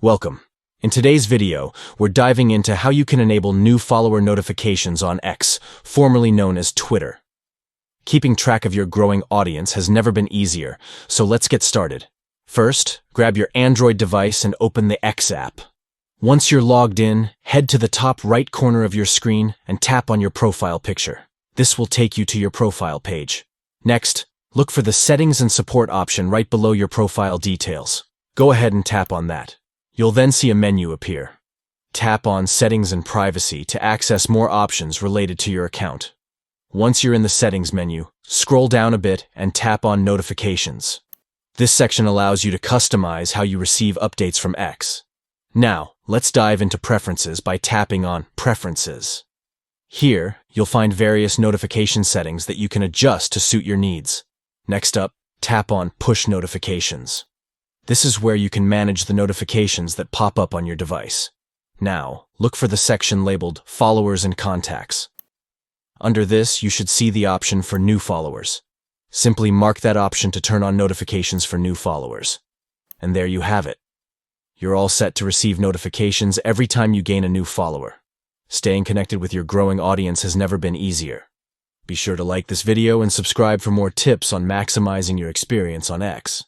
Welcome. In today's video, we're diving into how you can enable new follower notifications on X, formerly known as Twitter. Keeping track of your growing audience has never been easier, so let's get started. First, grab your Android device and open the X app. Once you're logged in, head to the top right corner of your screen and tap on your profile picture. This will take you to your profile page. Next, look for the Settings and Support option right below your profile details. Go ahead and tap on that. You'll then see a menu appear. Tap on Settings and Privacy to access more options related to your account. Once you're in the Settings menu, scroll down a bit and tap on Notifications. This section allows you to customize how you receive updates from X. Now, let's dive into Preferences by tapping on Preferences. Here, you'll find various notification settings that you can adjust to suit your needs. Next up, tap on Push Notifications. This is where you can manage the notifications that pop up on your device. Now, look for the section labeled Followers and Contacts. Under this, you should see the option for New Followers. Simply mark that option to turn on notifications for new followers. And there you have it. You're all set to receive notifications every time you gain a new follower. Staying connected with your growing audience has never been easier. Be sure to like this video and subscribe for more tips on maximizing your experience on X.